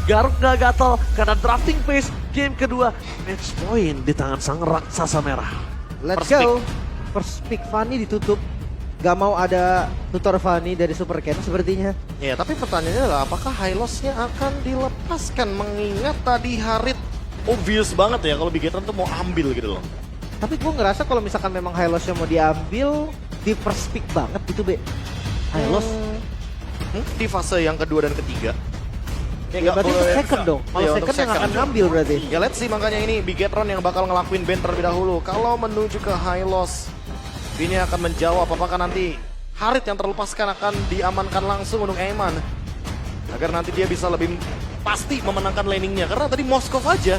Garuk gak gatel karena drafting phase game kedua. Match point di tangan sang raksasa merah. Let's go. First pick Fanny ditutup. Gak mau ada tutor Fanny dari Super Ken sepertinya. Ya, tapi pertanyaannya adalah apakah high loss-nya akan dilepaskan? Mengingat tadi Harit obvious banget ya kalau Bigetron tuh mau ambil gitu loh. Tapi gue ngerasa kalau misalkan memang high loss-nya mau diambil, di first pick banget gitu, Be. High loss. Di fase yang kedua dan ketiga. Ya, berarti untuk second dong. Kalau Iya, second untuk yang akan second. ngambil berarti. Ya let's see, makanya ini Bigetron yang bakal ngelakuin ban terlebih dahulu. Kalau menuju ke high loss, ini akan menjawab apakah nanti Harit yang terlepaskan akan diamankan langsung untuk Eman. Agar nanti dia bisa lebih pasti memenangkan laningnya. Karena tadi Moskov aja,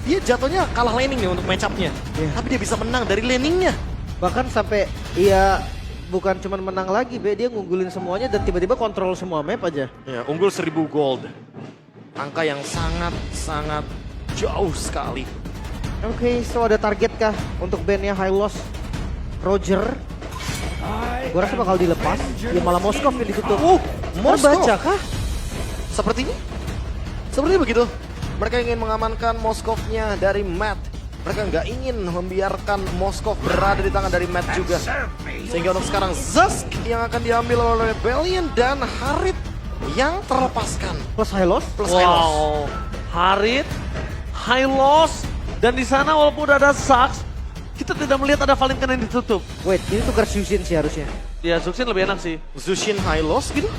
dia jatuhnya kalah laning nih untuk match up-nya. Iya. Tapi dia bisa menang dari laningnya. Bahkan sampai ia bukan cuma menang lagi, Be. Dia ngunggulin semuanya dan tiba-tiba kontrol semua map aja. Ya, unggul 1000 gold. Angka yang sangat jauh sekali. Oke, so ada target kah untuk bandnya High Loss? Roger. Gue rasa bakal dilepas. Ya malah Moskov yang ditutup. Moskov. Terbaca kah? Sepertinya begitu. Mereka ingin mengamankan Moskovnya dari Matt. Mereka nggak ingin membiarkan Moskov berada di tangan dari Matt juga. Sehingga untuk sekarang Zusk yang akan diambil oleh Rebellion dan Harit yang terlepaskan. Plus High Loss? Plus high loss. Wow, Harit, high loss, dan di sana walaupun udah ada Sax, kita tidak melihat ada Valentin yang ditutup. Wait, ini tukar Shushin sih harusnya. Ya, Zuxin lebih enak sih. Zushin high loss gitu.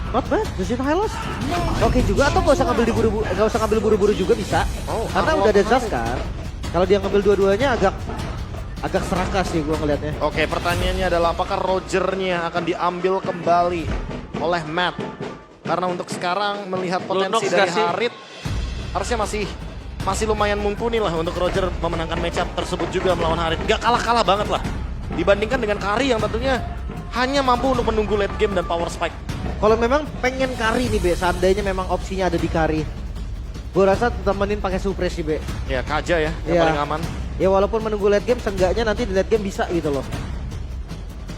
Not bad, Shushin High Loss. Oke juga, atau gak usah ngambil buru-buru, gak usah ngambil buru-buru juga bisa. Oh, Karena kalau udah ada Harit. Zaz kan. Kalau dia ngambil dua-duanya agak serakah sih gua ngelihatnya. Oke, pertanyaannya adalah apakah Rogernya akan diambil kembali oleh Matt? Karena untuk sekarang melihat potensi Lunox dari gak sih? Harit, harusnya masih lumayan mumpuni lah untuk Roger memenangkan matchup tersebut juga melawan Harit. Gak kalah-kalah banget lah. Dibandingkan dengan Kari yang tentunya hanya mampu untuk menunggu late game dan power spike. Kalau memang pengen Kari nih, Be, seandainya memang opsinya ada di Kari, gue rasa temenin pakai suppress sih, Be. Ya, Kaja ya, yang Iya. paling aman. Ya walaupun menunggu late game, seenggaknya nanti di late game bisa gitu loh.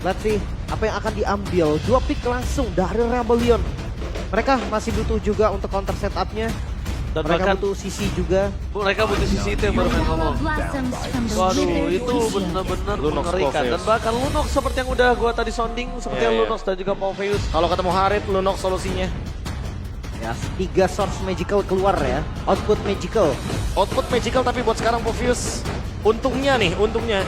Let's see, apa yang akan diambil. 2 pick langsung dari Rebellion. Mereka masih butuh juga untuk counter setupnya. Dan Mereka bahkan butuh CC juga. mereka butuh sisi itu yang baru main ngomong. Waduh, itu benar-benar Lunox, mengerikan. Popheus. Dan bahkan Lunox seperti yang udah gua tadi sounding, seperti Iya, yang iya. Lunox dan juga Popheus. Kalau ketemu Harit, Lunox solusinya. Ya, 3 source magical keluar ya. Output magical. Output magical tapi buat sekarang Popheus. Untungnya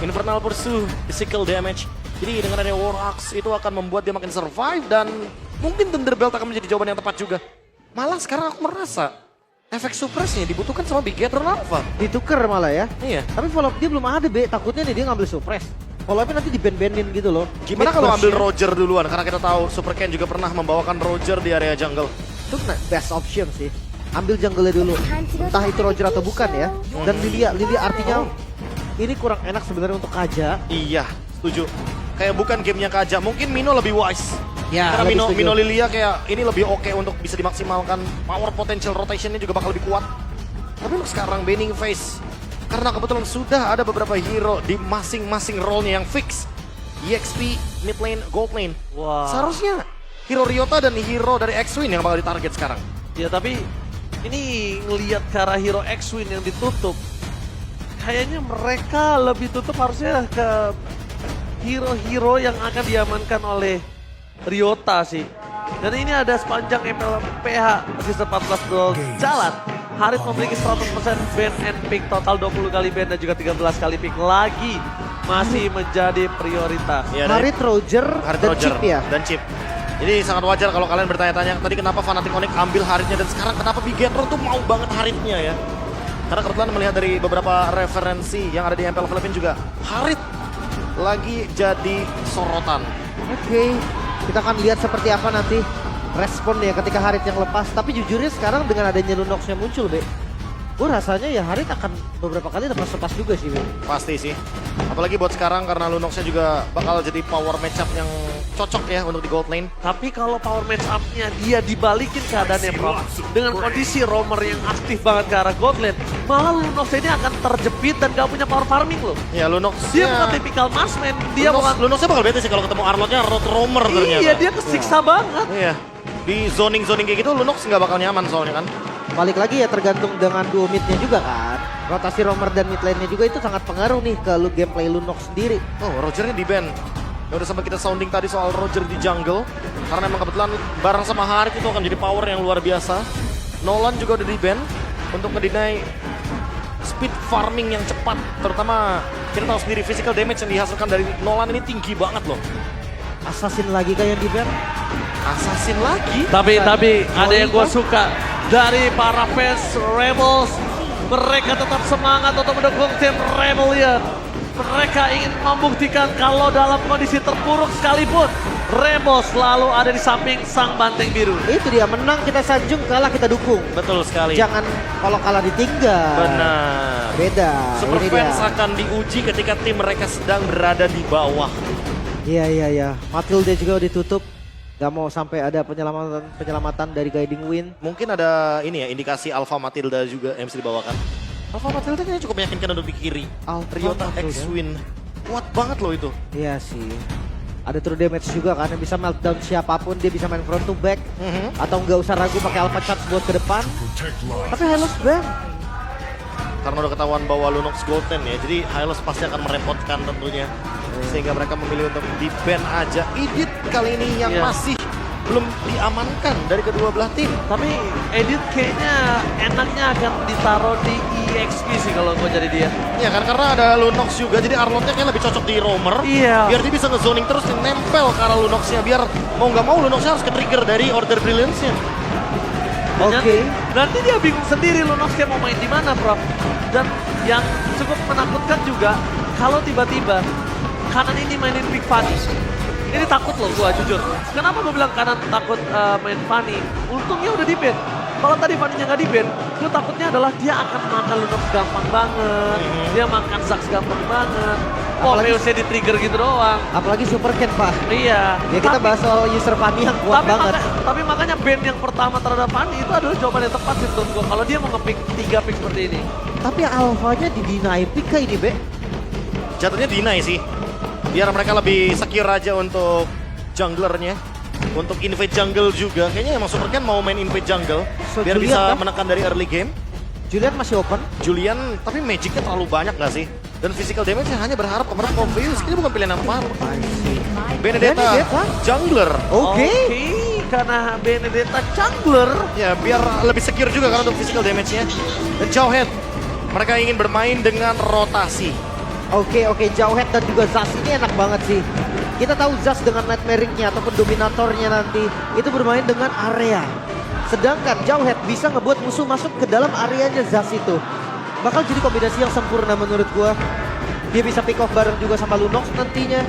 Infernal Pursuit, physical damage. Jadi dengan adanya War Axe itu akan membuat dia makin survive dan mungkin Thunderbolt akan menjadi jawaban yang tepat juga. Malah sekarang aku merasa efek suppressnya dibutuhkan sama Bigetron Alpha. Ditukar malah ya. Iya. Tapi follow up dia belum ada, Be. Takutnya nih dia ngambil suppress. Follow up nanti di-ban-banin gitu loh. Gimana Mid kalau ambil burst-nya. Roger duluan? Karena kita tahu Super Ken juga pernah membawakan Roger di area jungle. Itu best option sih. Ambil jungle-nya dulu. Entah itu Roger atau bukan ya. Dan Lilia artinya ini kurang enak sebenarnya untuk Kaja. Iya, setuju. Kayak bukan gamenya Kaja, mungkin Mino lebih wise. Ya, Karena lebih setuju. Mino Lilia kayak ini lebih oke untuk bisa dimaksimalkan. Power potential rotationnya juga bakal lebih kuat. Tapi untuk sekarang banning phase, karena kebetulan sudah ada beberapa hero di masing-masing role-nya yang fix. EXP, mid lane, gold lane. Wah. Seharusnya hero Ryota dan hero dari X-Wing yang bakal ditarget sekarang. Ya tapi ini ngelihat ke arah hero X-Wing yang ditutup, kayaknya mereka lebih tutup harusnya ke hero-hero yang akan diamankan oleh Ryota sih. Dan ini ada sepanjang ML PH season 14 berjalan. Harit memiliki 100% ban and pick, total 20 kali ban dan juga 13 kali pick lagi masih menjadi prioritas. Ya, dari- Harit Roger Harit dan Roger Chip ya. Dan Chip. Jadi sangat wajar kalau kalian bertanya-tanya tadi kenapa Fnatic Onyx ambil Haritnya dan sekarang kenapa Bigetron tuh mau banget Haritnya ya. Karena kebetulan melihat dari beberapa referensi yang ada di MPL Philippines juga, Harit lagi jadi sorotan. Oke, kita akan lihat seperti apa nanti respon ya ketika Harit yang lepas. Tapi jujurnya sekarang dengan adanya Lunox yang muncul, Be. Gue rasanya ya Harit akan beberapa kali lepas-lepas juga sih, Ben. Pasti sih. Apalagi buat sekarang karena Lunoxnya juga bakal jadi power matchup yang cocok ya untuk di gold lane. Tapi kalau power match up-nya dia dibalikin keadaannya Bro, dengan kondisi roamer yang aktif banget ke arah gold lane, malah Lunox ini akan terjepit dan gak punya power farming loh. Ya Lunox Dia bukan tipikal marksman, dia bukan... Lunoxnya bakal bete sih kalau ketemu Arlotnya road roamer ternyata. Iya, dia kesiksa banget. Iya. Di zoning-zoning kayak gitu Lunox nggak bakal nyaman soalnya kan. Balik lagi ya tergantung dengan duo midnya juga kan. Rotasi roamer dan mid lane-nya juga itu sangat pengaruh nih ke gameplay Lunox sendiri. Oh, Rogernya di ban. Ya udah sampai kita sounding tadi soal Roger di jungle. Karena emang kebetulan bareng sama Harit itu akan jadi power yang luar biasa. Nolan juga udah di ban untuk ngedinai speed farming yang cepat. Terutama kita tahu sendiri physical damage yang dihasilkan dari Nolan ini tinggi banget loh. Assassin lagi kayak di ban. Assassin lagi? Tapi ada yang gue suka dari para fans Rebels. Mereka tetap semangat untuk mendukung tim Rebellion. Mereka ingin membuktikan kalau dalam kondisi terpuruk sekalipun, Rebels selalu ada di samping sang banteng biru. Itu dia, menang kita sanjung, kalah kita dukung. Betul sekali. Jangan kalau kalah ditinggal. Benar. Beda. Super Ini fans dia. akan diuji ketika tim mereka sedang berada di bawah. Iya. Matilda juga ditutup. Gak mau sampai ada penyelamatan dari Guiding Wind. Mungkin ada ini ya indikasi Alpha Matilda juga yang bisa dibawakan. Alpha Matilda kayaknya cukup meyakinkan untuk di kiri. Alpha Ryota Matilda. X-Win. Kuat banget loh itu. Iya sih. Ada true damage juga kan yang bisa meltdown siapapun, dia bisa main front to back. Atau nggak usah ragu pakai Alpha Charge buat ke depan. Tapi Hylos ban. Karena udah ketahuan bahwa Lunox Golden ya. Jadi Hylos pasti akan merepotkan tentunya. Sehingga mereka memilih untuk di-ban aja. Edit kali ini yang Iya. masih belum diamankan dari kedua belah tim. Tapi Edit kayaknya enaknya akan ditaruh di EXP sih kalau gue jadi dia. Ya kan karena ada Lunox juga. Jadi Arlotnya kayak lebih cocok di roamer. Iya. Biar dia bisa nge-zoning terus dan nempel ke arah Lunoxnya. Biar mau nggak mau Lunoxnya harus ke-trigger dari Order Brilliance-nya. Oke. Nanti dia bingung sendiri Lunoxnya mau main di mana, Prof. Dan yang cukup menakutkan juga kalau tiba-tiba kanan ini mainin Big Funny. Ini takut loh gua jujur. Kenapa gua bilang kanan takut main Funny? Untungnya udah di-ban. Kalau tadi Fanny-nya nggak di-ban, gua takutnya adalah dia akan makan Lunox gampang banget. Dia makan Zax gampang banget. Morpheus-nya di-trigger gitu doang. Apalagi Super Cat, Pak. Iya. Ya kita bahas soal user Fanny yang kuat banget. Tapi makanya ban yang pertama terhadap Fanny itu adalah jawaban yang tepat sih menurut gua. Kalau dia mau nge-pick 3 pick seperti ini. Tapi alfanya di-deny pick kayak ini, Be. Jatuhnya deny sih. Biar mereka lebih secure aja untuk junglernya. Untuk invade jungle juga. Kayaknya emang Super Ken mau main invade jungle. So, biar Julian bisa kah? menekan dari early game. Julian masih open. Julian, tapi magicnya terlalu banyak gak sih? Dan physical damage-nya hanya berharap kepada Morpheus. Ini bukan pilihan yang tepat. Benedetta, Benedetta? jungler. Oke. Karena Benedetta jungler. Ya, biar lebih secure juga kan untuk physical damage-nya. Dan Jawhead, mereka ingin bermain dengan rotasi. Oke, Jawhead dan juga Zas ini enak banget sih. Kita tahu Zas dengan Nightmare-nya ataupun Dominatornya nanti itu bermain dengan area. Sedangkan Jawhead bisa ngebuat musuh masuk ke dalam areanya Zas itu. Bakal jadi kombinasi yang sempurna menurut gua. Dia bisa pick off bareng juga sama Lunox nantinya.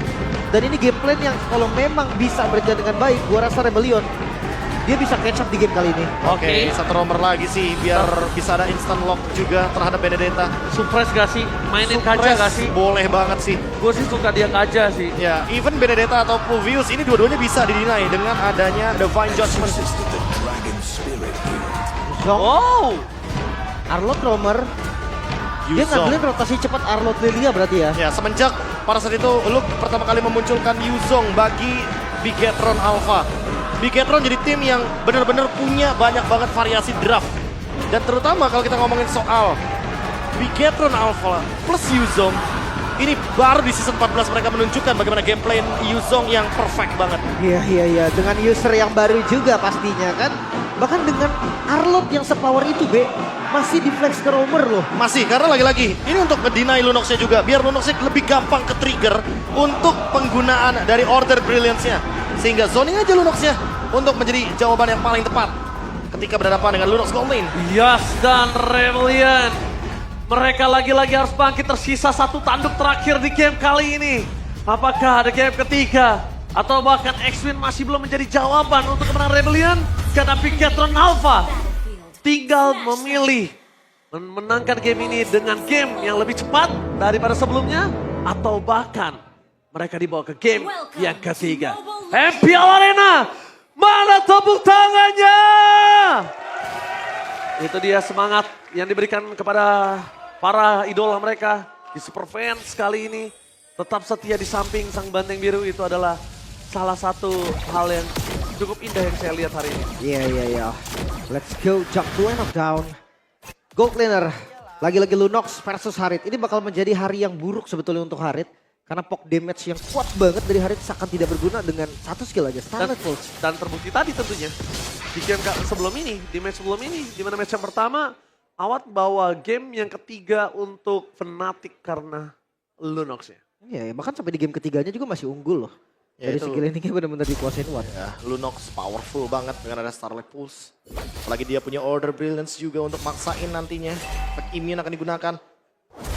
Dan ini game plan yang kalau memang bisa berjalan dengan baik, gua rasa Rebellion dia bisa catch up di game kali ini. Oke, satu roamer lagi sih biar bisa ada instant lock juga terhadap Benedetta. Surprise gak sih? Mainin Kaja Suppress gak sih? boleh banget sih. Gue sih suka dia Kaja sih. Ya, even Benedetta atau Pluvius ini dua-duanya bisa didinai dengan adanya Divine Judgment. Zong, Oh, Arlot roamer. Dia Yuzong. ngambilin rotasi cepat Arlot Lilia berarti ya. Ya, semenjak pada saat itu Luke pertama kali memunculkan Yuzong bagi Bigetron Alpha. Bigetron jadi tim yang benar-benar punya banyak banget variasi draft. Dan terutama kalau kita ngomongin soal Bigetron Alpha plus Yuzong, ini baru di season 14 mereka menunjukkan bagaimana gameplay Yuzong yang perfect banget. Iya. Dengan user yang baru juga pastinya kan. Bahkan dengan Arlot yang sepower itu, Be. Masih di flex ke roamer loh. Masih, karena lagi-lagi ini untuk ngedinai Lunoxnya juga. Biar Lunoxnya lebih gampang ke trigger untuk penggunaan dari Order Brilliance-nya. Sehingga zoning aja Lunoxnya untuk menjadi jawaban yang paling tepat ketika berhadapan dengan Lunox Gold Lane. Yas dan Rebellion. Mereka lagi-lagi harus bangkit, tersisa satu tanduk terakhir di game kali ini. Apakah ada game ketiga? Atau bahkan X-Win masih belum menjadi jawaban untuk kemenangan Rebellion? Karena Bigetron Alpha tinggal memilih menangkan game ini dengan game yang lebih cepat daripada sebelumnya, atau bahkan mereka dibawa ke game yang ketiga. MPL Arena, mana tepuk tangannya? Itu dia semangat yang diberikan kepada para idola mereka di Super Fans kali ini. Tetap setia di samping sang banteng biru, itu adalah salah satu hal yang cukup indah yang saya lihat hari ini. Iya. Let's go, jump to end of down. Gold Laner, lagi-lagi Lunox versus Harit. Ini bakal menjadi hari yang buruk sebetulnya untuk Harit. Karena poke damage yang kuat banget dari Harit seakan tidak berguna dengan satu skill aja, Starlight Pulse. Dan terbukti tadi tentunya, di game sebelum ini, di match sebelum ini, di mana match yang pertama, Awat bawa game yang ketiga untuk Fnatic karena Lunox ya. Iya, bahkan sampai di game ketiganya juga masih unggul loh. Ya, Dari itu. skill ini benar-benar dikuasain Watt. Ya, Lunox powerful banget dengan ada Starlight Pulse. Apalagi dia punya Order Brilliance juga untuk maksain nantinya. Efek immune akan digunakan.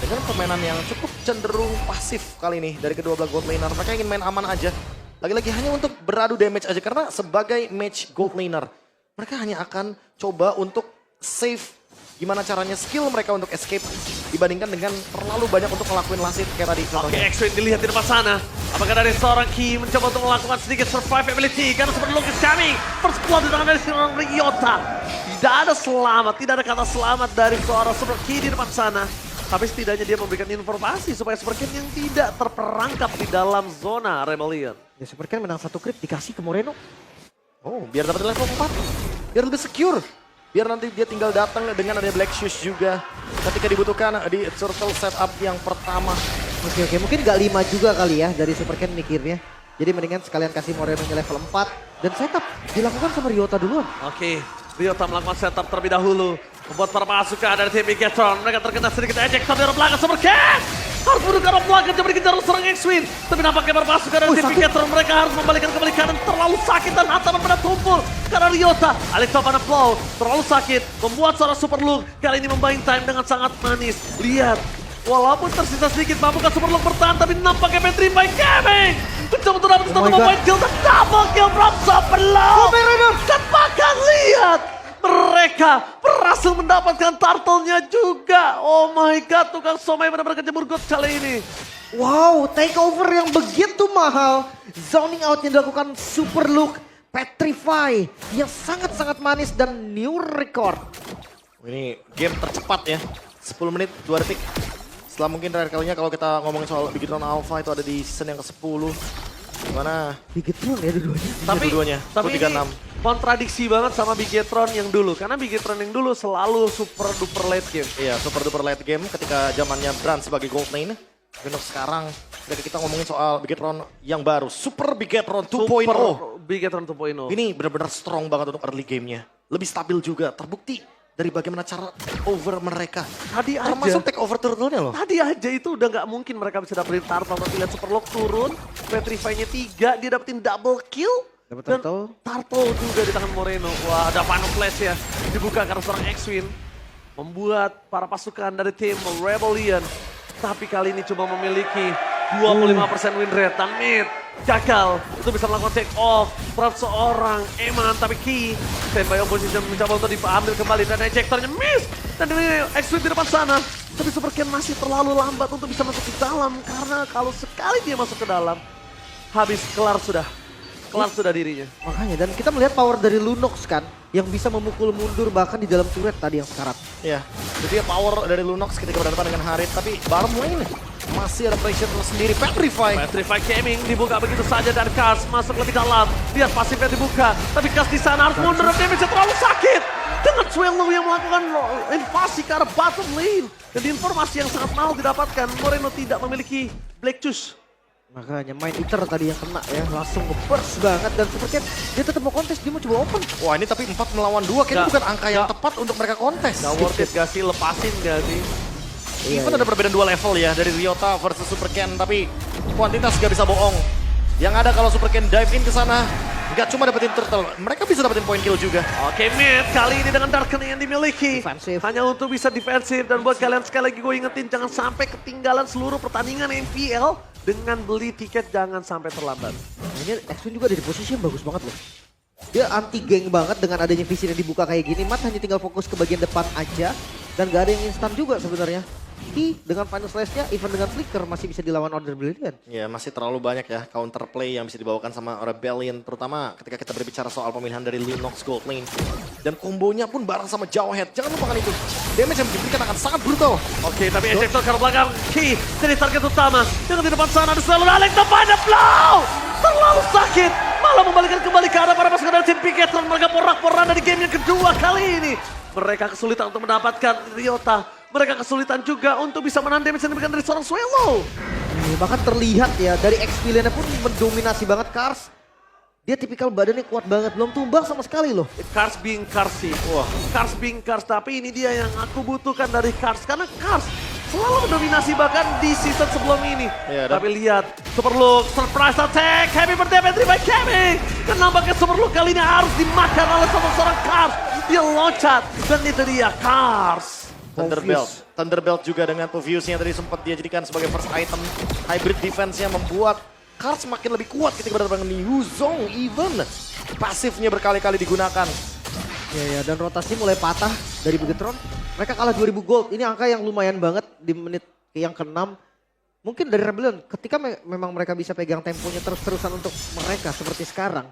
Dengan permainan yang cukup cenderung pasif kali ini dari kedua belah gold laner. Mereka ingin main aman aja. Lagi-lagi hanya untuk beradu damage aja. Karena sebagai match gold laner, mereka hanya akan coba untuk save gimana caranya skill mereka untuk escape dibandingkan dengan terlalu banyak untuk ngelakuin last hit kayak tadi. Oke, X-Wing dilihat di depan sana. Apakah dari seorang Ki mencoba untuk melakukan sedikit survivability karena seperti Lucas coming. First blood di tangan dari seorang Ryota. Tidak ada selamat, tidak ada kata selamat dari seorang Super Ki di depan sana. Tapi setidaknya dia memberikan informasi supaya Super Ken yang tidak terperangkap di dalam zona Rebellion. Ya Super Ken menang satu creep dikasih ke Moreno. Oh, biar dapat level 4. Biar lebih secure. Biar nanti dia tinggal datang dengan ada Black Shoes juga ketika dibutuhkan di circle setup yang pertama. Oke, mungkin gak 5 juga kali ya dari Super Ken mikirnya. Jadi mendingan sekalian kasih Moreno level 4 dan setup dilakukan sama Ryota duluan. Oke, Ryota melakukan setup terlebih dahulu. Membuat para pasukan dari tim Bigetron. Mereka terkena sedikit ejector dari belakang Super Ken. Harus bunuh ke arah belakang, coba dikejar serang X-Wing. Tapi nampaknya para pasukan dari tim Bigetron. Mereka harus membalikan kembali kanan. Terlalu sakit dan hantaman pada tumpul. Karena Ryota, Alexa pada flow. Terlalu sakit, membuat seorang Super Luke kali ini membayang time dengan sangat manis. Lihat, walaupun tersisa sedikit, mampukah Super Luke bertahan. Tapi nampaknya Petrify Gaming mencoba untuk dapat satu point kill dan double kill from Super Luke. Dan bahkan lihat, mereka berhasil mendapatkan turtle-nya juga. Oh my god, tukang somai benar-benar kejemur god kali ini. Wow, takeover yang begitu mahal. Zoning out yang dilakukan Super Luke. Petrify yang sangat-sangat manis dan new record. Ini game tercepat ya. 10 menit 2 detik. Setelah mungkin terakhir kalinya kalau kita ngomongin soal Bigetron Alpha itu ada di season yang ke-10. Gimana? Bigetron ya dua-duanya. Tapi ini 36. kontradiksi banget sama Bigetron yang dulu. Karena Bigetron yang dulu selalu super duper late game. Iya, super duper late game ketika zamannya Brand sebagai gold lane. Untuk sekarang ketika kita ngomongin soal Bigetron yang baru, Super Bigetron 2.0. Super Bigetron 2.0. Ini benar-benar strong banget untuk early gamenya. Lebih stabil juga, terbukti dari bagaimana cara over mereka. Tadi aja. Termasuk take over turtle-nya loh. Tadi aja itu udah nggak mungkin mereka bisa dapetin turtle. Tapi lihat Super Luke turun, Petrify-nya 3, dia dapetin double kill. Dapat Dan turtle. turtle juga di tangan Moreno. Wah, ada Pano Flash ya. Dibuka karena seorang X-Wing. Membuat para pasukan dari tim Rebellion. Tapi kali ini cuma memiliki 25% win rate. Dan mid gagal untuk bisa melakukan take off terhadap seorang Eman. Tapi Ki standby opposition mencoba untuk diambil kembali. Dan ejectornya miss. Dan ini X-Wing di depan sana. Tapi Super Ken masih terlalu lambat untuk bisa masuk ke dalam. Karena kalau sekali dia masuk ke dalam, habis, kelar sudah dirinya. Makanya, dan kita melihat power dari Lunox kan, yang bisa memukul mundur bahkan di dalam turret tadi yang sekarat. Iya, jadi power dari Lunox ketika berhadapan dengan Harit. Tapi bottom lane masih ada pressure sendiri. Petrify. Petrify Gaming dibuka begitu saja dan Kars masuk lebih dalam. Lihat pasifnya dibuka, tapi Kars di sana harus mundur, damage terlalu sakit. Dengan Swallow yang melakukan invasi ke arah bottom lane. Dan informasi yang sangat mahal didapatkan, Moreno tidak memiliki Black Juice. Makanya main Eater tadi yang kena ya, langsung nge-burst banget. Dan Super Ken dia tetap mau kontes, dia mau coba open. Wah, ini tapi 4 melawan 2 kayaknya bukan angka yang tepat untuk mereka kontes. Gak worth it gak sih, lepasin gak sih? Even ada perbedaan 2 level ya dari Ryota versus Super Ken, tapi kuantitas gak bisa bohong. Yang ada kalau Super Ken dive in ke sana, nggak cuma dapetin turtle, mereka bisa dapetin point kill juga. Oke, mid kali ini dengan Darken yang dimiliki. Defensif. Hanya untuk bisa defensif. Dan buat kalian sekali lagi gue ingetin, jangan sampai ketinggalan seluruh pertandingan MPL. Dengan beli tiket jangan sampai terlambat. Ini X-Wing juga ada di posisi yang bagus banget loh. Dia anti geng banget dengan adanya vision yang dibuka kayak gini. Mat hanya tinggal fokus ke bagian depan aja. Dan gak ada yang instan juga sebenarnya. Ki dengan final slash-nya, even dengan flicker masih bisa dilawan Order Brilliant. Ya masih terlalu banyak ya counterplay yang bisa dibawakan sama Rebellion. Terutama ketika kita berbicara soal pemilihan dari Lunox Gold Lane. Dan kombonya pun bareng sama Jawhead. Jangan lupakan itu. Damage yang diberikan akan sangat brutal. Oke, tapi Ejector ke belakang. Ki jadi target utama. Dengan di depan sana ada selalu Alex pada blow. Terlalu sakit. Malah membalikan kembali ke arah para pasukan dari tim Pinketron. Mereka porak-poranda di game yang kedua kali ini. Mereka kesulitan untuk mendapatkan Ryota. Mereka kesulitan juga untuk bisa menahan damage yang diberikan dari seorang Swallow. Bahkan terlihat ya, dari X-Billion pun mendominasi banget Cars. Dia tipikal badannya kuat banget, belum tumbang sama sekali loh. Cars being Cars sih. Wah, Cars being Cars. Tapi ini dia yang aku butuhkan dari Cars. Karena Cars selalu mendominasi bahkan di season sebelum ini. Ya, tapi lihat, Super Look, surprise attack, happy birthday entry by Kemi. Dan nampaknya Super Look kali ini harus dimakan oleh seorang Cars. Dia loncat, dan itu dia Cars. Thunderbelt juga dengan Povius-nya tadi sempat dia jadikan sebagai first item. Hybrid defense-nya membuat Cars makin lebih kuat ketika berhadapan dengan Yuzong. Even pasifnya berkali-kali digunakan. Ya, dan rotasi mulai patah dari Bigetron. Mereka kalah 2000 gold, ini angka yang lumayan banget di menit yang ke-6. Mungkin dari Rebellion, ketika memang mereka bisa pegang temponya terus-terusan untuk mereka seperti sekarang.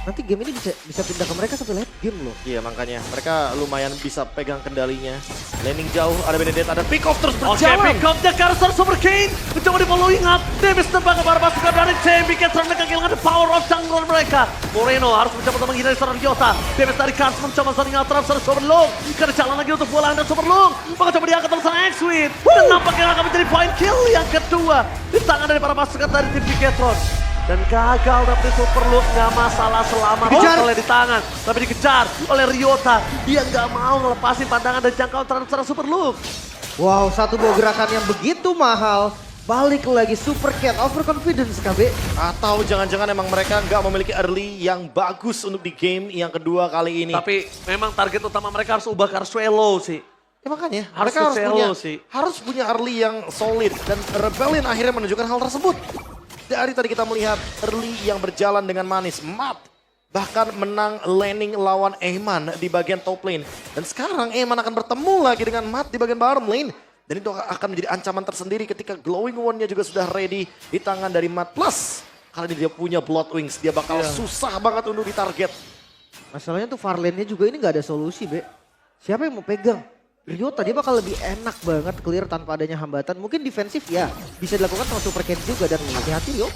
Nanti game ini bisa pindah ke mereka sampai late game loh. Iya makanya mereka lumayan bisa pegang kendalinya. Landing jauh, ada Benedetta, ada pick off terus berjalan. Oke, pick off the Karsar Super Kane. Mencoba di following up. Davis tembak ke para pasukan dari tim Pinketron. Mereka kehilangan the power of jungle mereka. Moreno harus mencoba untuk menghindari seorang Ryota. Davis dari Kars mencoba saling out-trap seorang Superloom. Karena jalan lagi untuk bola anda Superloom. Maka coba diangkat oleh seorang X-Win. Dan nampaknya akan menjadi point kill yang kedua. Di tangan dari para pasukan dari tim Pinketron. Dan gagal dapet Super Look, nggak masalah selama oleh di tangan. Tapi dikejar oleh Ryota. Dia nggak mau ngelepasin pandangan dan jangkauan terhadap Super Look. Wow, satu buah gerakan yang begitu mahal. Balik lagi Super Cat, overconfidence KB. Atau jangan-jangan emang mereka nggak memiliki early yang bagus untuk di game yang kedua kali ini. Tapi memang target utama mereka harus ubah Swallow sih. Ya makanya Harus mereka harus punya early yang solid. Dan Rebellion akhirnya menunjukkan hal tersebut. Dari tadi kita melihat early yang berjalan dengan manis. Matt bahkan menang laning lawan Eyman di bagian top lane. Dan sekarang Eyman akan bertemu lagi dengan Matt di bagian bottom lane. Dan itu akan menjadi ancaman tersendiri ketika glowing one-nya juga sudah ready di tangan dari Matt. Plus kali ini dia punya Blood Wings. Dia bakal susah banget untuk ditarget. Masalahnya tuh far lane-nya juga ini gak ada solusi, Be. Siapa yang mau pegang? Ryota dia bakal lebih enak banget clear tanpa adanya hambatan. Mungkin defensif ya bisa dilakukan sama Super Cat juga dan hati-hati yo.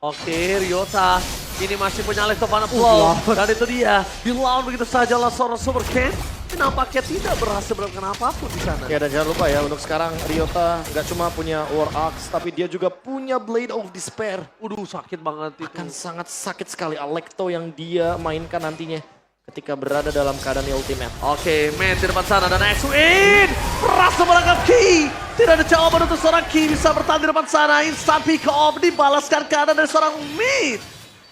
Oke, Ryota ini masih punya Alex Topana Flow. Dan itu dia, dilawan begitu saja lah seorang Super Cat. Nampaknya tidak berhasil melakukan apapun di sana. Ya dan jangan lupa ya untuk sekarang Ryota nggak cuma punya War Axe tapi dia juga punya Blade of Despair. Waduh sakit banget itu. Akan sangat sakit sekali Alecto yang dia mainkan nantinya ketika berada dalam keadaan ultimate. Oke, Matt di depan sana dan X-Win berhasil menangkap Ki. Tidak ada jawaban untuk seorang Ki bisa bertahan di depan sana. Instant pick off dibalaskan keadaan dari seorang Mid.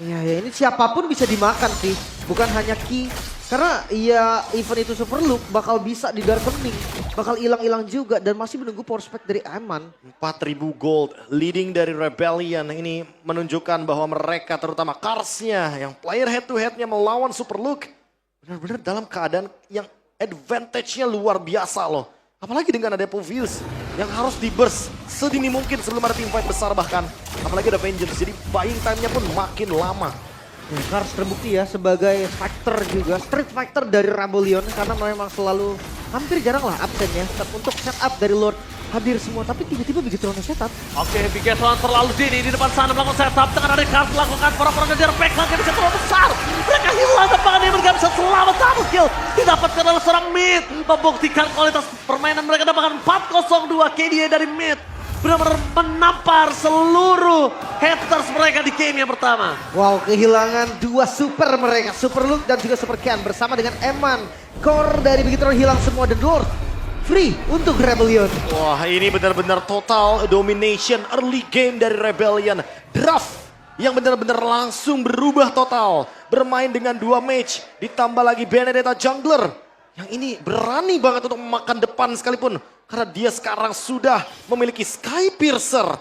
Ya ini siapapun bisa dimakan sih. Bukan hanya Ki. Karena ya event itu Super Look bakal bisa di darkening. Bakal hilang-hilang juga dan masih menunggu power spec dari Eyman. 4.000 gold leading dari Rebellion ini menunjukkan bahwa mereka terutama Karsnya yang player head to headnya melawan Super Look. Benar-benar dalam keadaan yang advantage-nya luar biasa loh. Apalagi dengan ada Povius yang harus di-burst sedini mungkin sebelum ada teamfight besar bahkan. Apalagi ada Vengeance, jadi buying time-nya pun makin lama. Ya, Cars terbukti ya sebagai fighter juga, street fighter dari Rebellion. Karena memang selalu hampir jarang lah absennya untuk setup dari Lord. Hadir semua, tapi tiba-tiba begitu orang setup. Oke, Bigetron terlalu dini di depan sana melakukan setup. Dengan ada Cars melakukan pura-pura ngejar back lagi bisa terlalu besar. Mereka hilang depan ini mereka bisa selamat double kill. Didapatkan oleh seorang Mid. Membuktikan kualitas permainan mereka dapatkan 4-0-2 KDA dari Mid. Benar-benar menampar seluruh haters mereka di game yang pertama. Wow, kehilangan dua super mereka. Super Look dan juga Super Ken bersama dengan Eyman. Core dari Bigetron hilang semua dan Lord free untuk Rebellion. Wah ini benar-benar total domination early game dari Rebellion. Draft yang benar-benar langsung berubah total. Bermain dengan 2 match. Ditambah lagi Benedetta Jungler. Yang ini berani banget untuk memakan depan sekalipun. Karena dia sekarang sudah memiliki Sky Piercer.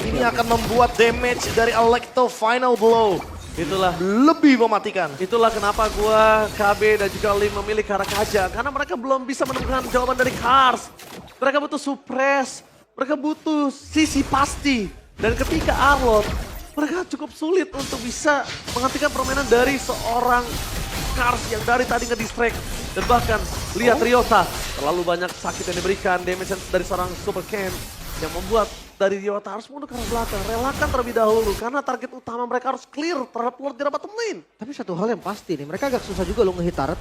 Ini akan membuat damage dari Alecto final blow Itulah. lebih mematikan. Itulah kenapa gua, KB dan juga Lim memilih ke arah Kaja. Karena mereka belum bisa menemukan jawaban dari Cars. Mereka butuh suppress. Mereka butuh sisi pasti. Dan ketika Arlot, mereka cukup sulit untuk bisa menghentikan permainan dari seorang Cars yang dari tadi ngedistract. Dan bahkan lihat Ryota, terlalu banyak sakit yang diberikan, damage dari seorang Super Ken. Yang membuat dari Ryota harus mundur ke arah belakang. Relakan terlebih dahulu karena target utama mereka harus clear terhadap Lord di arah bottom lane. Tapi satu hal yang pasti nih, mereka agak susah juga lo ngehit turret.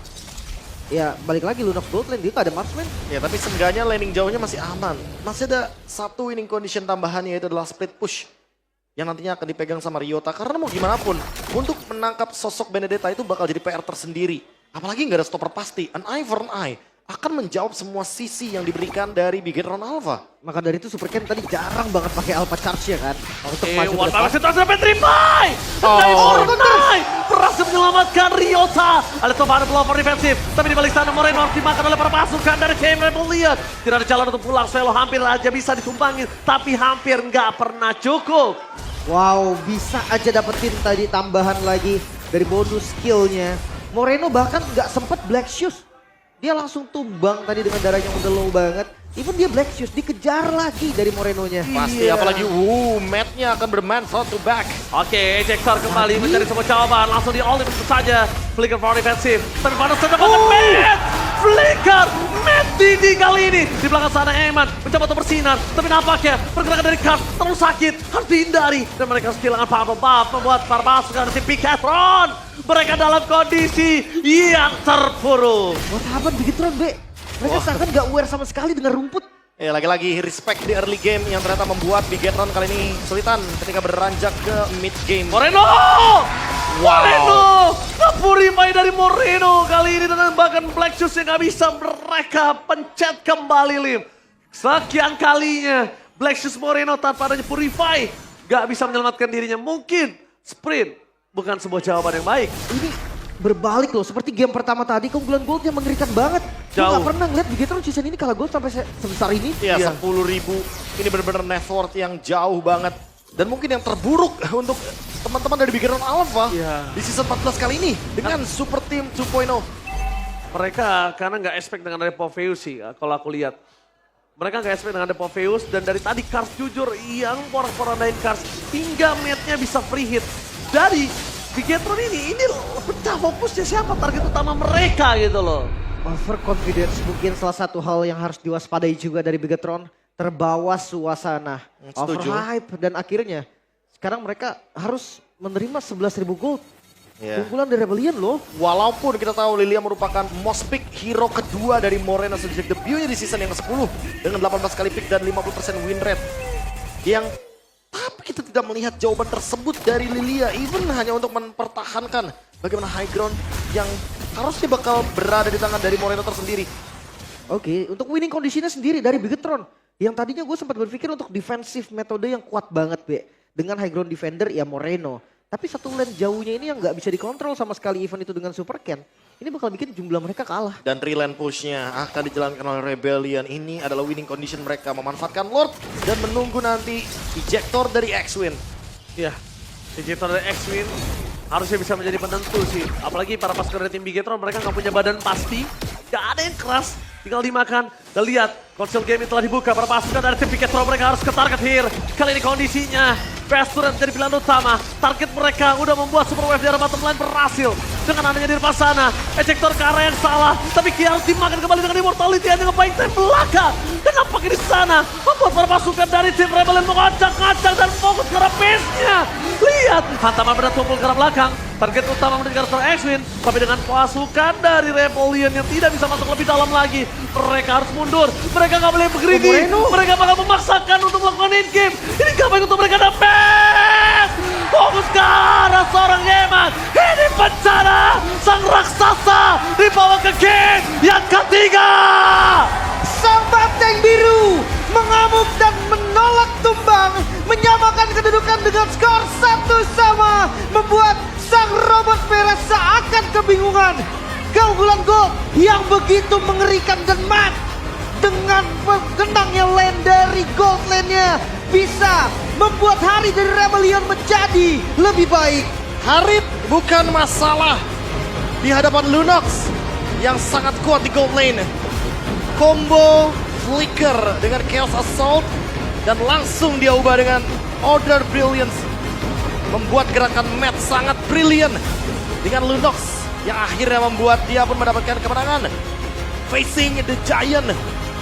Ya balik lagi Lunox gold lane, dia gak ada marksman. Ya tapi seenggaknya landing jauhnya masih aman. Masih ada satu winning condition tambahannya, yaitu adalah split push. Yang nantinya akan dipegang sama Ryota. Karena mau gimana pun, untuk menangkap sosok Benedetta itu bakal jadi PR tersendiri. Apalagi nggak ada stopper pasti, an eye for an eye akan menjawab semua sisi yang diberikan dari Bigetron Alpha. Maka dari itu Super Ken tadi jarang banget pakai Alpha Charge ya kan. Untuk maju ke What depan. situasi sampai Tripai! Dari Fortnite berhasil menyelamatkan Ryota. Ada tambahan blower defensif, tapi di balik sana Moreno harus dimakan oleh para pasukan dari tim Rebellion. Tidak ada jalan untuk pulang, Selo hampir aja bisa ditumbangin, tapi hampir nggak pernah cukup. Wow, bisa aja dapetin tadi tambahan lagi dari bonus skillnya. Moreno bahkan nggak sempet Black Shoes. Dia langsung tumbang tadi dengan darahnya udah low banget. Even dia Black Shoes dikejar lagi dari Morenonya. Pasti, apalagi Matt-nya akan bermain front to back. Oke, Ejector kembali mencari sebuah jawaban. Langsung di all in saja. Flicker for defensif. Tapi pada saat banget Matt! Flicker! Matt Didi kali ini. Di belakang sana Eman mencoba untuk bersinar. Tapi nampaknya pergerakan dari Cars terlalu sakit. Harus dihindari. Dan mereka harus kehilangan paham-paham. Membuat para pasukan si Bigetron. Mereka dalam kondisi yang terpuruk. What happened Bigetron, Be? Mereka seakan gak aware sama sekali dengan rumput. Ya lagi-lagi respect di early game yang ternyata membuat Bigetron kali ini kesulitan ketika beranjak ke mid game. Moreno! Moreno! Purify dari Moreno kali ini dengan bahkan Black Shoes yang gak bisa mereka pencet kembali Lim. Sekian kalinya Black Shoes Moreno tanpa adanya Purify gak bisa menyelamatkan dirinya. Mungkin sprint bukan sebuah jawaban yang baik. Ini berbalik loh, seperti game pertama tadi keunggulan goldnya mengerikan banget. Gue Jauh. gak pernah ngeliat Bigetron season ini kalah gold sampai sebesar ini. Ya Iya. 10.000, ini benar-benar net worth yang jauh banget. Dan mungkin yang terburuk untuk teman-teman dari Bigetron Alpha Iya. di season 14 kali ini dengan Super Team 2.0. Mereka karena nggak expect dengan ada Popheus sih kalau aku lihat. Mereka nggak expect dengan ada Popheus dan dari tadi Cars jujur yang porak-porandain Cars hingga matnya bisa free hit. Dari Bigetron ini pecah fokusnya siapa target utama mereka gitu loh. Overconfidence mungkin salah satu hal yang harus diwaspadai juga dari Bigetron. Terbawa suasana, Setuju. overhype dan akhirnya sekarang mereka harus menerima 11.000 gold. Ya. Keunggulan dari Rebellion loh. Walaupun kita tahu Lilia merupakan most pick hero kedua dari Moreno sejak debutnya di season yang ke-10 dengan 18 kali pick dan 50% win rate. Tapi kita tidak melihat jawaban tersebut dari Lilia, even hanya untuk mempertahankan bagaimana high ground yang harusnya bakal berada di tangan dari Moreno tersendiri. Oke, untuk winning kondisinya sendiri dari Bigetron. Yang tadinya gue sempat berpikir untuk defensive metode yang kuat banget, Be. Dengan high ground defender ya Moreno. Tapi satu lane jauhnya ini yang nggak bisa dikontrol sama sekali event itu dengan Super Ken. Ini bakal bikin jumlah mereka kalah. Dan 3 lane pushnya akan dijalankan oleh Rebellion. Ini adalah winning condition mereka, memanfaatkan Lord dan menunggu nanti ejector dari X-Win. Ya, Ejector dari X-Win harusnya bisa menjadi penentu sih. Apalagi para pasukan dari tim Bigetron mereka nggak punya badan pasti. Gak ada yang keras, tinggal dimakan. Dan lihat, konsol game telah dibuka. Para pasukan dari tim Bigetron mereka harus ke target here. Kali ini kondisinya Pestur yang menjadi pilihan utama. Target mereka udah membuat Super Wave di arah bottom line berhasil. Dengan adanya di depan sana, ejector ke arah yang salah. Tapi Ki harus dimakan kembali dengan Immortality yang ngebaik dari belakang. Dan nampaknya di sana membuat para pasukan dari tim Rebellion mengacak-ngacak dan fokus ke arah base-nya. Lihat, hantaman benar tumpul ke arah belakang. Target utama menjadi karakter X-Win. Tapi dengan pasukan dari Rebellion yang tidak bisa masuk lebih dalam lagi. Mereka harus mundur. Mereka nggak boleh begini. Mereka bakal memaksakan untuk melakukan in-game. Ini gak baik untuk mereka dapat. Fokus ke arah seorang Yeman. Ini bencana. Sang raksasa dibawa ke game yang ketiga. Sang banteng biru mengamuk dan menolak tumbang. Menyamakan kedudukan dengan skor 1-1. Membuat sang robot merah seakan kebingungan. Keunggulan gol yang begitu mengerikan dan mat. Dengan genangnya lane dari gold lane-nya bisa membuat hari dari Rebellion menjadi lebih baik. Harit bukan masalah di hadapan Lunox yang sangat kuat di gold lane. Combo flicker dengan Chaos Assault dan langsung dia ubah dengan Order Brilliance. Membuat gerakan Matt sangat brilian dengan Lunox yang akhirnya membuat dia pun mendapatkan kemenangan. Facing the Giant.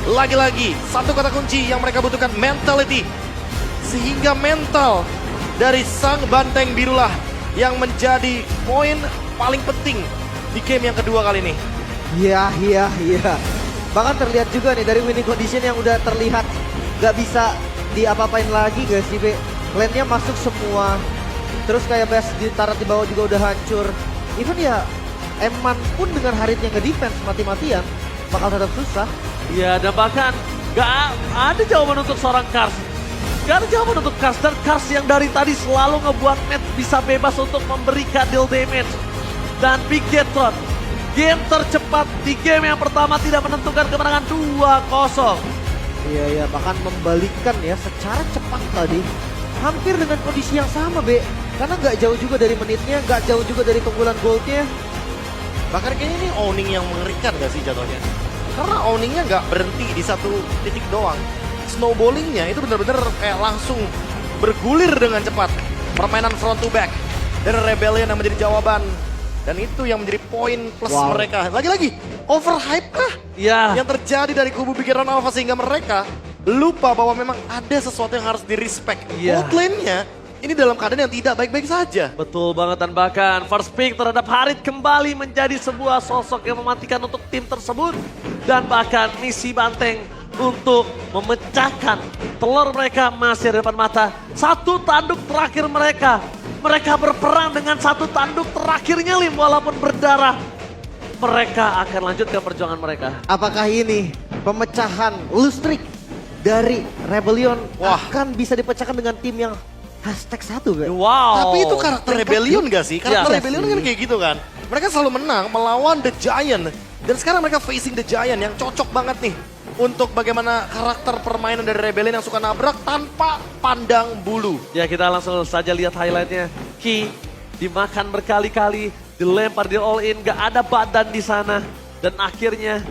Lagi-lagi satu kata kunci yang mereka butuhkan, mentality. Sehingga mental dari sang banteng birulah yang menjadi poin paling penting di game yang kedua kali ini. Iya. Bahkan terlihat juga nih dari winning condition yang udah terlihat gak bisa diapa-apain lagi guys sih, Be. Lane-nya masuk semua. Terus kayak base di tarat di bawah juga udah hancur. Even ya Eman pun dengan Haritnya nge-defense mati-matian bakal tetap susah. Ya, dan bahkan gak ada jawaban untuk seorang Kars. Gak ada jawaban untuk Kars, dan Kars yang dari tadi selalu ngebuat Matt bisa bebas untuk memberikan deal damage. Dan Bigetron, game tercepat di game yang pertama tidak menentukan kemenangan 2-0. Iya, bahkan membalikkan ya secara cepat tadi. Hampir dengan kondisi yang sama, Be. Karena nggak jauh juga dari menitnya, nggak jauh juga dari keunggulan goldnya. Bahkan kayaknya ini owning yang mengerikan gak sih jatuhnya? Karena owningnya nggak berhenti di satu titik doang. Snowballingnya itu benar-benar kayak langsung bergulir dengan cepat. Permainan front to back dari Rebellion yang menjadi jawaban. Dan itu yang menjadi poin plus mereka. Lagi-lagi, overhype kah? Ya. Yang terjadi dari kubu Bigetron Alpha sehingga mereka lupa bahwa memang ada sesuatu yang harus di-respect. Iya. Bot lane-nya ini dalam keadaan yang tidak baik-baik saja. Betul banget, dan bahkan first pick terhadap Harit kembali menjadi sebuah sosok yang mematikan untuk tim tersebut. Dan bahkan misi Banteng untuk memecahkan telur mereka masih di depan mata. Satu tanduk terakhir mereka. Mereka berperang dengan satu tanduk terakhirnya, Lim, walaupun berdarah. Mereka akan lanjut ke perjuangan mereka. Apakah ini pemecahan lose streak dari Rebellion akan bisa dipecahkan dengan tim yang #1, Be? Wow. Tapi itu karakter Rebellion gak sih? Karakter Iya. Rebellion kan kayak gitu kan. Mereka selalu menang melawan The Giant. Dan sekarang mereka facing The Giant yang cocok banget nih. Untuk bagaimana karakter permainan dari Rebellion yang suka nabrak tanpa pandang bulu. Ya, kita langsung saja lihat highlightnya. Ki dimakan berkali-kali, dilempar di all in, gak ada badan di sana. Dan akhirnya,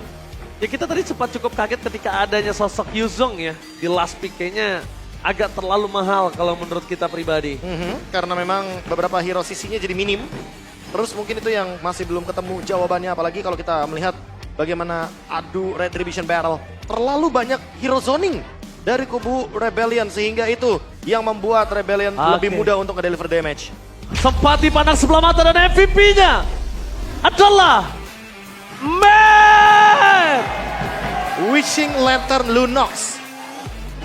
ya kita tadi sempat cukup kaget ketika adanya sosok Yuzong ya. Di last pick kayaknya agak terlalu mahal kalau menurut kita pribadi. Karena memang beberapa hero sisinya jadi minim. Terus mungkin itu yang masih belum ketemu jawabannya. Apalagi kalau kita melihat bagaimana adu Retribution Battle. Terlalu banyak hero zoning dari kubu Rebellion. Sehingga itu yang membuat Rebellion lebih mudah untuk nge-deliver damage. Sempat dipandang sebelah mata dan MVP-nya adalah Matt! Wishing Lantern Lunox.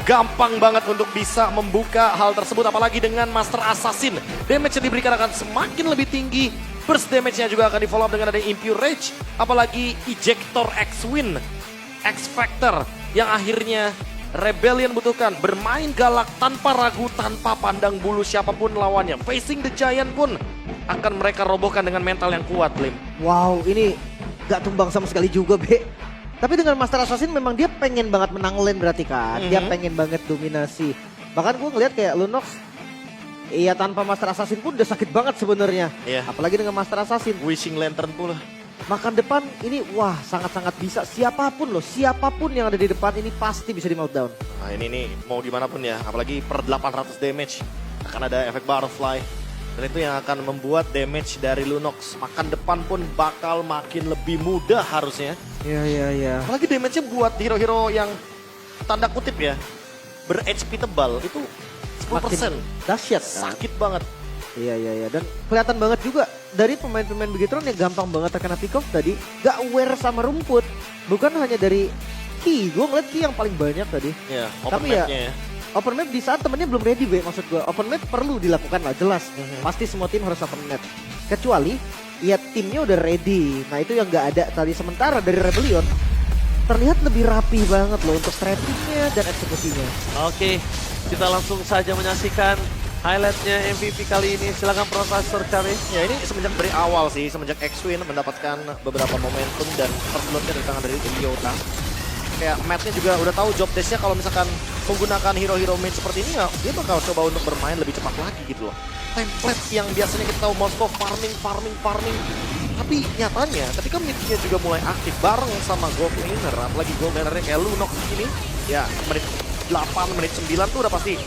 Gampang banget untuk bisa membuka hal tersebut. Apalagi dengan Master Assassin. Damage yang diberikan akan semakin lebih tinggi. Burst damage-nya juga akan di follow up dengan ada Impure Rage. Apalagi Ejector X-Win. X-Factor yang akhirnya Rebellion butuhkan. Bermain galak tanpa ragu, tanpa pandang bulu siapapun lawannya. Facing the Giant pun akan mereka robohkan dengan mental yang kuat, Lim. Wow, ini gak tumbang sama sekali juga, Be. Tapi dengan Master Assassin memang dia pengen banget menang lane berarti kan. Dia pengen banget dominasi. Bahkan gue ngeliat kayak Lunox, iya tanpa Master Assassin pun udah sakit banget sebenarnya. Iya. Apalagi dengan Master Assassin. Wishing Lantern pula. Makan depan ini wah sangat-sangat bisa. Siapapun loh, siapapun yang ada di depan ini pasti bisa di meltdown. Nah ini nih mau gimana pun ya. Apalagi per 800 damage. Akan ada efek butterfly. Dan itu yang akan membuat damage dari Lunox. Makan depan pun bakal makin lebih mudah harusnya. Iya. Apalagi damage-nya buat hero-hero yang tanda kutip ya. Ber-HP tebal itu 10%. Makin dahsyat kan? Sakit banget. Iya. Dan kelihatan banget juga dari pemain-pemain Bigetron yang gampang banget terkena pick off tadi. Gak aware sama rumput. Bukan hanya dari Ki. Gue ngeliat Ki yang paling banyak tadi. Ya, open Tapi map-nya ya. Open map di saat temennya belum ready, Be. Maksud gue, open map perlu dilakukan lah, jelas. Pasti semua tim harus open map. Kecuali, ya timnya udah ready. Nah itu yang gak ada tadi. Sementara dari Rebellion, terlihat lebih rapi banget loh untuk strateginya dan eksekusinya. Oke, kita langsung saja menyaksikan highlightnya MVP kali ini. Silakan Profesor Kami. Ya ini semenjak dari awal sih, semenjak X-Win mendapatkan beberapa momentum dan first blood-nya dari tangan dari Ryota. Kayak Matt-nya juga udah tahu job desk-nya kalau misalkan menggunakan hero-hero main seperti ini ya, dia bakal coba untuk bermain lebih cepat lagi gitu loh. template yang biasanya kita tahu Moskov farming. Tapi nyatanya ketika mid-nya juga mulai aktif bareng sama gold laner, apalagi gold lanernya kayak Lunox ini, ya menit 8, menit 9 tuh udah pasti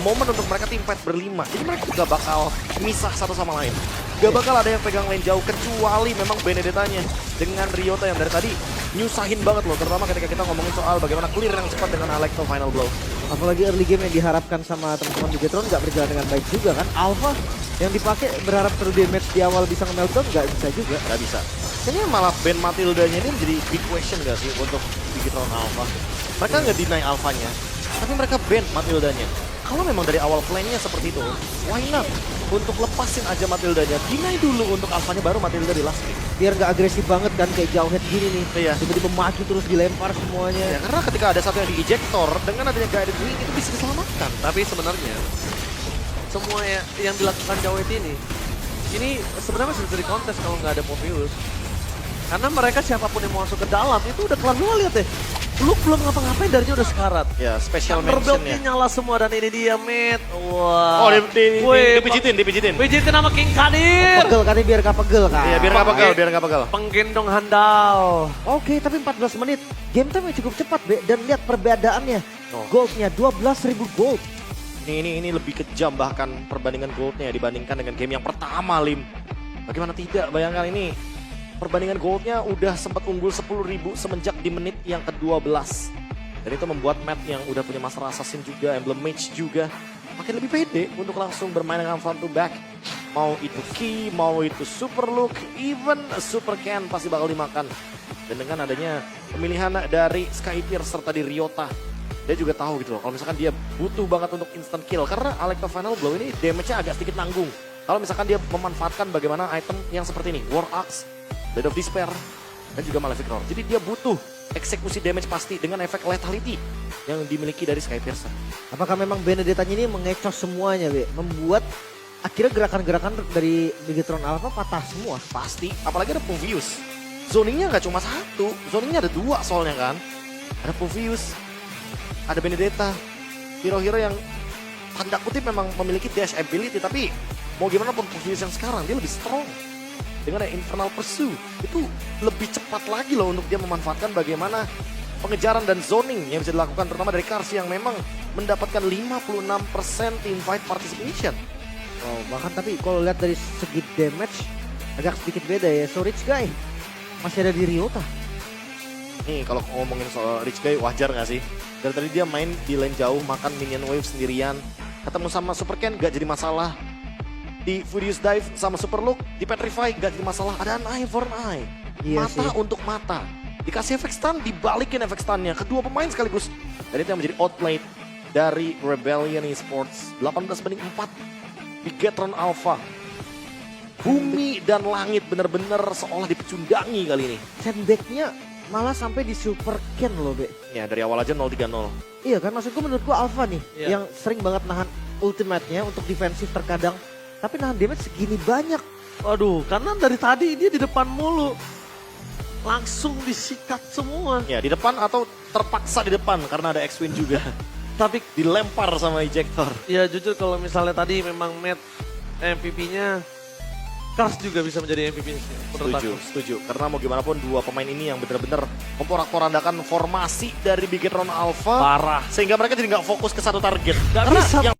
momen untuk mereka team fight berlima. Jadi mereka gak bakal misah satu sama lain. Gak bakal ada yang pegang lane jauh kecuali memang Benedettanya dengan Ryota yang dari tadi nyusahin banget loh. Terutama ketika kita ngomongin soal bagaimana clear yang cepat dengan Alecto Final Blow. Apalagi early game yang diharapkan sama teman-teman Bigetron nggak berjalan dengan baik juga kan. Alpha yang dipakai berharap true damage di awal bisa nge-meltdown nggak bisa juga. Gak bisa. Kayaknya malah ban Matildanya ini menjadi big question gak sih untuk Bigetron Alpha. Mereka nggak deny Alphanya, tapi mereka ban Matildanya. Kalau memang dari awal plan-nya seperti itu, why not? Untuk lepasin aja Matildanya, deny dulu untuk Alphanya baru Matilda di last pick. Biar nggak agresif banget kan kayak Jauhead gini nih. Iya. Tiba-tiba maju terus dilempar semuanya. Ya, karena ketika ada satu yang di ejector, dengan adanya guided wing itu bisa diselamatkan. Tapi sebenarnya semua yang dilakukan Jauhead ini sebenarnya masih bisa dikontes kalau nggak ada Povius. Karena mereka siapapun yang mau masuk ke dalam itu udah kelar dua, lihat deh. Lu belum ngapa-ngapain darinya udah sekarat. Ya, special Thunderbolt mention ya. nyala semua dan ini dia Matt. Wah. Oh, Wih, dipijitin. pijitin sama King Kadir. Pegel kan ini biar nggak pegel kan. Iya, biar nggak pegal. Penggendong handal. Oke, tapi 14 menit. Game time cukup cepat, Be. Dan lihat perbedaannya. Oh. Goldnya 12.000 gold. Ini lebih kejam bahkan perbandingan goldnya dibandingkan dengan game yang pertama, Lim. Bagaimana tidak, bayangkan ini. Perbandingan goldnya udah sempat unggul 10.000 semenjak di menit yang ke-12. Dan itu membuat Matt yang udah punya Master Assassin juga, Emblem Mage juga, makin lebih pede untuk langsung bermain dengan front to back. Mau itu Key, mau itu Super Look, even Super Can pasti bakal dimakan. Dan dengan adanya pemilihan dari Skypiercer tadi Ryota, dia juga tahu gitu loh, kalau misalkan dia butuh banget untuk instant kill. Karena Alecto Final Blow ini damage-nya agak sedikit nanggung. Kalau misalkan dia memanfaatkan bagaimana item yang seperti ini, War Axe, Blade of Despair, dan juga Malefic Roar. Jadi dia butuh eksekusi damage pasti dengan efek lethality yang dimiliki dari Skypiercer. Apakah memang Benedettanya ini mengecoh semuanya, Be? Membuat akhirnya gerakan-gerakan dari Bigetron Alpha patah semua. Pasti, apalagi ada Povius. Zoningnya nggak cuma satu, zoningnya ada dua soalnya kan. Ada Povius, ada Benedetta, hero-hero yang tanda kutip memang memiliki dash ability, tapi mau gimana pun Povius yang sekarang dia lebih strong. Dengan Infernal Pursue, itu lebih cepat lagi loh untuk dia memanfaatkan bagaimana pengejaran dan zoning yang bisa dilakukan terutama dari Kars yang memang mendapatkan 56% team fight participation. Oh, bahkan tapi kalau lihat dari segi damage agak sedikit beda ya. So Rich Guy masih ada di Ryota. Nih kalau ngomongin soal Rich Guy wajar gak sih? Dari tadi dia main di lane jauh, makan minion wave sendirian. Ketemu sama Super Ken gak jadi masalah. Di Furious Dive sama Super Look, di Petrify gak jadi masalah. Ada an eye for an eye. Iya Mata sih. untuk mata. Dikasih efek stun, dibalikin efek stunnya. Kedua pemain sekaligus. Dan itu yang menjadi outplayed dari Rebellion Esports. 18-4. Bigetron Alpha. Bumi dan langit bener-bener seolah dipecundangi kali ini. Sandbag-nya malah sampai di Super Ken loh, Be. Ya dari awal aja 0-3-0. Iya kan, maksudku menurutku Alpha nih Iya. yang sering banget nahan ultimate-nya untuk defensif terkadang. Tapi nahan damage segini banyak. Waduh, karena dari tadi dia di depan mulu. Langsung disikat semua. Ya di depan atau terpaksa di depan karena ada X-Wing juga. Tapi Dilempar sama ejector. ya jujur kalau misalnya tadi memang Matt MVP-nya, Kars juga bisa menjadi MVP menurut aku. Setuju. Karena mau gimana pun dua pemain ini yang benar-benar memporak-porandakan formasi dari Bigetron Alpha. Parah. Sehingga mereka jadi nggak fokus ke satu target. Gak Karena bisa. yang